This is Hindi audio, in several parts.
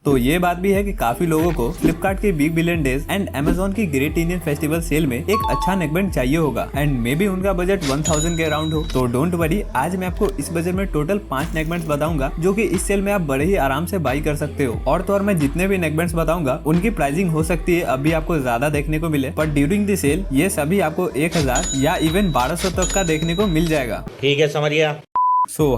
तो ये बात भी है कि काफी लोगों को फ्लिपकार्ट के big billion days and Amazon की ग्रेट इंडियन फेस्टिवल सेल में एक अच्छा नेकबैंड चाहिए होगा एंड मे बी उनका बजट 1000 के अराउंड हो। तो डोंट वरी, आज मैं आपको इस बजट में टोटल 5 नेकबैंड्स बताऊंगा जो कि इस सेल में आप बड़े ही आराम से बाई कर सकते हो। और तो और मैं जितने भी नेकबैंड्स बताऊंगा उनकी प्राइसिंग हो सकती है अभी आपको ज्यादा देखने को मिले, पर ड्यूरिंग द सेल ये सभी आपको 1000 या इवन 1200 तक का देखने को मिल जाएगा। ठीक है, समझ गया।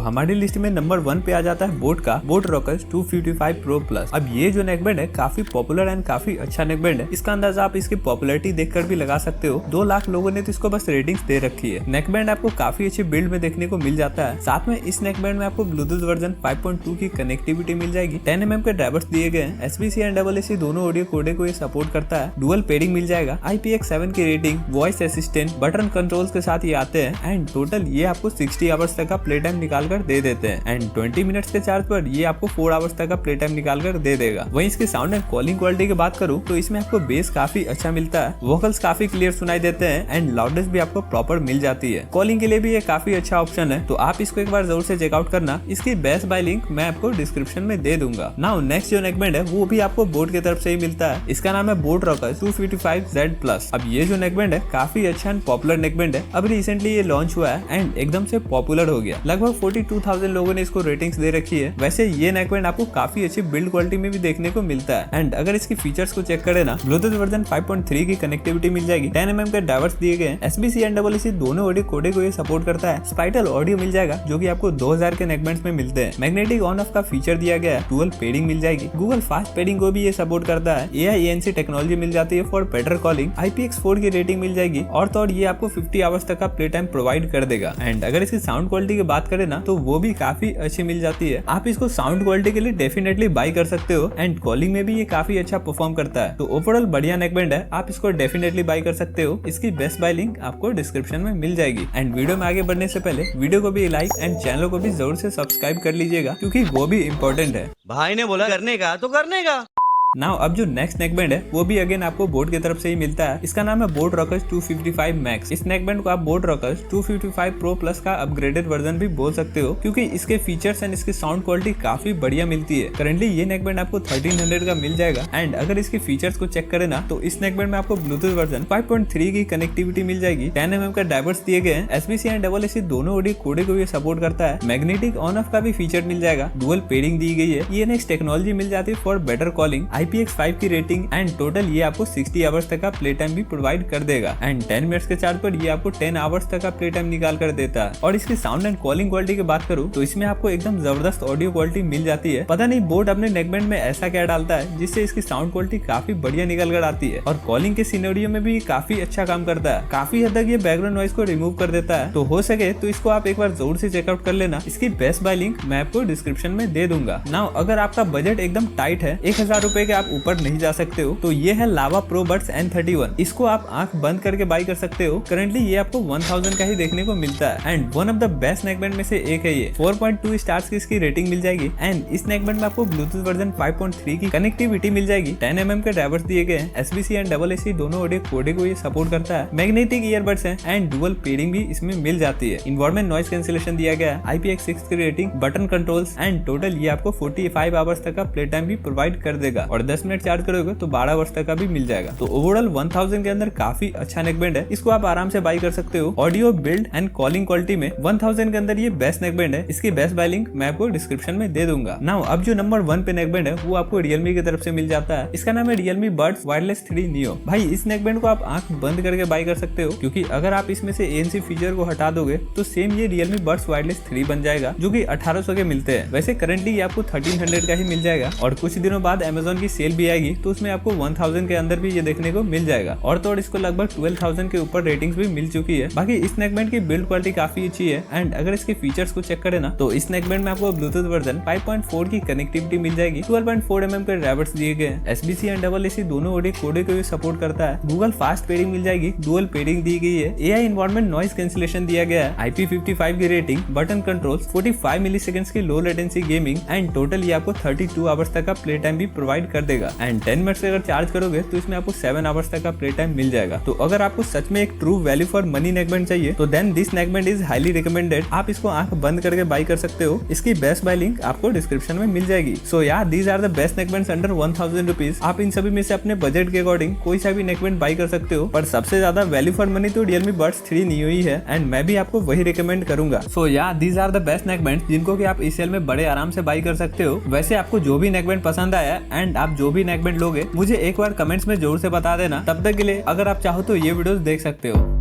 हमारी लिस्ट में नंबर 1 पे आ जाता है बोट का बोट रॉकर्स 255 प्रो प्लस। अब ये जो नेकबैंड है काफी पॉपुलर एंड काफी अच्छा नेकबैंड है। इसका अंदाजा आप इसकी पॉपुलैरिटी देखकर भी लगा सकते हो। 2 लाख लोगों ने तो इसको बस रेटिंग्स दे रखी है। नेकबैंड आपको काफी अच्छी बिल्ड में देखने को मिल जाता है। साथ में इस नेकबैंड में आपको ब्लूटूथ वर्जन 5.2 की कनेक्टिविटी मिल जाएगी। 10 mm के ड्राइवर्स दिए गए हैं। SBC एंड AAC दोनों ऑडियो कोडे को ये सपोर्ट करता है। डुअल पेडिंग मिल जाएगा। IPX7 की rating, voice assistant, button controls के साथ ये आते हैं एंड टोटल ये आपको 60 आवर्स तक का प्ले टाइम निकाल कर दे देते हैं एंड 20 मिनट्स के चार्ज पर ये आपको 4 आवर्स तक का प्ले टाइम निकाल कर दे देगा। वहीं इसके साउंड एंड कॉलिंग क्वालिटी की बात करूं तो इसमें आपको बेस काफी अच्छा मिलता है, वोकल्स काफी क्लियर सुनाई देते हैं एंड लाउडनेस भी आपको प्रॉपर मिल जाती है। कॉलिंग के लिए भी ये काफी अच्छा ऑप्शन है, तो आप इसको एक बार जरूर से चेकआउट करना। इसकी बेस्ट बाय लिंक मैं आपको डिस्क्रिप्शन में दे दूंगा। नाउ नेक्स्ट जो नेकबैंड है वो भी आपको बोट की तरफ से ही मिलता है। इसका नाम है बोट रॉकर्स 255Z प्लस। अब ये जो नेकबैंड है काफी अच्छा एंड पॉपुलर नेकबैंड है। अभी रिसेंटली ये लॉन्च हुआ है एंड एकदम से पॉपुलर हो गया। लगभग 42,000 लोगों ने इसको रेटिंग्स दे रखी है। वैसे ये नेकबैंड आपको काफी अच्छी बिल्ड क्वालिटी में भी देखने को मिलता है एंड अगर इसकी फीचर्स को चेक करें ना, ब्लूटूथ वर्जन 5.3 की कनेक्टिविटी मिल जाएगी। 10 mm के ड्राइवर्स दिए गए हैं। SBC एंड AAC दोनों ऑडियो कोडे को ये सपोर्ट करता है। स्पाइटल ऑडियो मिल जाएगा जो कि आपको 2000 के नेकबैंड्स में मिलते हैं। मैग्नेटिक ऑन ऑफ का फीचर दिया गया है। डुअल पेडिंग मिल जाएगी। गूगल फास्ट पेडिंग को भी ये सपोर्ट करता है। AI ANC टेक्नोलॉजी मिल जाती है फॉर बेटर कॉलिंग। IPX4 की रेटिंग मिल जाएगी और तो और ये आपको 50 आवर्स तक का प्ले टाइम प्रोवाइड कर देगा एंड अगर इसकी साउंड क्वालिटी की बात करें ना तो वो भी काफी अच्छी मिल जाती है। आप इसको साउंड क्वालिटी के लिए डेफिनेटली बाई कर सकते हो एंड कॉलिंग में भी ये काफी अच्छा परफॉर्म करता है। तो ओवरऑल बढ़िया नेकबैंड है, आप इसको डेफिनेटली बाई कर सकते हो। इसकी बेस्ट बाय लिंक आपको डिस्क्रिप्शन में मिल जाएगी एंड वीडियो में आगे बढ़ने से पहले वीडियो को भी लाइक एंड चैनल को भी जरूर से सब्सक्राइब कर लीजिएगा क्योंकि वो भी इम्पोर्टेंट है। भाई ने बोला करने का तो करने का। नाउ अब जो नेक्स्ट नेकबैंड है वो भी अगेन आपको बोट की तरफ से ही मिलता है। इसका नाम है बोट रॉकर्स 255 मैक्स। इस नेकबैंड को आप बोट रॉकर्स 255 प्रो प्लस का अपग्रेडेड वर्जन भी बोल सकते हो क्योंकि इसके फीचर्स एंड इसकी साउंड क्वालिटी काफी बढ़िया मिलती है। करंटली ये नेकबैंड आपको 1300 का मिल जाएगा एंड अगर इसके फीचर्स को चेक करें ना तो इस नेकबैंड में आपको ब्लूटूथ वर्जन 5.3 की कनेक्टिविटी मिल जाएगी। 10 mm का ड्राइवर्स दिए गए हैं। SBC एंड AAC दोनों ऑडियो कोडे को ये सपोर्ट करता है। मैग्नेटिक ऑन ऑफ का भी फीचर मिल जाएगा। डुअल पेडिंग दी गई है। ENX टेक्नोलॉजी मिल जाती है फॉर बेटर कॉलिंग। IPX5 की रेटिंग एंड टोटल ये आपको 60 आवर्स तक का प्ले टाइम भी प्रोवाइड कर देगा एंड 10 मिनट्स के चार्ज पर ये आपको 10 आवर्स तक का प्ले टाइम निकाल कर देता है। और इसकी साउंड एंड कॉलिंग क्वालिटी की बात करूं तो इसमें आपको एकदम जबरदस्त ऑडियो क्वालिटी मिल जाती है। पता नहीं बोट अपने नेकबैंड में ऐसा क्या डालता है जिससे इसकी साउंड क्वालिटी काफी बढ़िया निकल कर आती है और कॉलिंग के सिनेरियो में भी काफी अच्छा काम करता है। काफी हद तक ये बैकग्राउंड नॉइज को रिमूव कर देता है। तो हो सके तो इसको आप एक बार जरूर से चेकआउट कर लेना। इसकी बेस्ट बाय लिंक मैं आपको डिस्क्रिप्शन में दे दूंगा। नाउ अगर आपका बजट एकदम टाइट है, 1000 रुपए के आप ऊपर नहीं जा सकते हो, तो ये है लावा प्रो बड्स N31। इसको आप आंख बंद करके बाई कर सकते हो। करंटली ये आपको 1000 का ही देखने को मिलता है and one of the best neckband में से एक है ये। 4.2 स्टार्स की इसकी रेटिंग मिल जाएगी एंड इस नेकबैंड में आपको ब्लूटूथ वर्जन 5.3 की कनेक्टिविटी मिल जाएगी। 10 mm के ड्राइवर्स दिए गए हैं। SBC एंड AAC दोनों ऑडियो कोडे को ये सपोर्ट करता है। मैग्नेटिक ईयरबड्स हैं एंड डुअल पेडिंग भी इसमें मिल जाती है। इन्वायरमेंट नॉइज कैंसिलेशन दिया गया है। IPX6 की rating, button controls and total ये आपको 45 आवर्स तक का प्ले टाइम भी प्रोवाइड कर देगा और 10 मिनट चार्ज करोगे तो 12 आवर्स तक का भी मिल जाएगा। तो ओवरऑल 1000 के अंदर काफी अच्छा नेकबैंड है। इसको आप आराम से बाई कर सकते हो। Audio, build and calling quality में 1000 के अंदर ये बेस्ट नेकबैंड है। इसकी बेस्ट बाय लिंक मैं आपको डिस्क्रिप्शन में दे दूंगा। नाउ अब जो नंबर 1 पे नेकबैंड है वो आपको Realme की तरफ से मिल जाता है। इसका नाम है Realme Buds Wireless 3 Neo। भाई इस नेकबैंड को आप आंख बंद करके बाई कर सकते हो क्योंकि अगर आप इसमें से ANC फीचर को हटा दोगे तो सेम ये Realme Buds Wireless 3 बन जाएगा जो कि 1800 के मिलते हैं। वैसे करंटली ये आपको 1300 का ही मिल जाएगा और कुछ दिनों बाद Amazon की सेल भी आएगी तो उसमें आपको 1000 के अंदर भी ये देखने को मिल जाएगा और तो और इसको लगभग 12000 के ऊपर रेटिंग्स भी मिल चुकी है। बाकी इस नेकबैंड की बिल्ड क्वालिटी काफी अच्छी है एंड अगर इसके फीचर्स को चेक करें ना तो इस नेकबैंड में आपको ब्लूटूथ वर्जन 5.4 की कनेक्टिविटी मिल जाएगी। 12.4 mm के ड्राइवर्स दिए गए हैं। SBC एंड AAC दोनों ऑडियो कोडे को भी सपोर्ट करता है। गूगल फास्ट पेडिंग मिल जाएगी। डुअल पेडिंग दी गई है। AI इन्वायरमेंट नॉइज कैंसिलेशन दिया गया है। IP55 की रेटिंग, बटन कंट्रोल्स, 45 मिलीसेकंड्स की low latency gaming and total ये आपको 32 आवर्स तक का प्ले टाइम भी प्रोवाइड कर कर देगा। एंड 10 मिनट से अगर चार्ज करोगे तो इसमें आपको 7 आवर्स तक का प्ले टाइम मिल जाएगा। तो अगर आपको सच में एक true value for money neckband चाहिए तो then this neckband is highly recommended. आप इसको आंख बंद करके बाई कर सकते हो। इसकी बेस्ट बाय लिंक आपको डिस्क्रिप्शन में मिल जाएगी। सो यार these are the best neckbands under 1000 rupees. आप इन सभी में से अपने बजट के अकॉर्डिंग कोई सा भी नेकबैंड बाई कर सकते हो, पर सबसे ज्यादा वैल्यू फॉर मनी तो Realme Buds 3 Neo ही है एंड मैं भी आपको वही रिकमेंड करूंगा। सो यार these are the best neckbands जिनको कि आप इस सेल में बड़े आराम से बाई कर सकते हो। वैसे आपको जो भी नेकबैंड पसंद आया एंड आप जो भी नेकबैंड लोगे मुझे एक बार कमेंट्स में जरूर से बता देना। तब तक के लिए अगर आप चाहो तो ये वीडियोस देख सकते हो।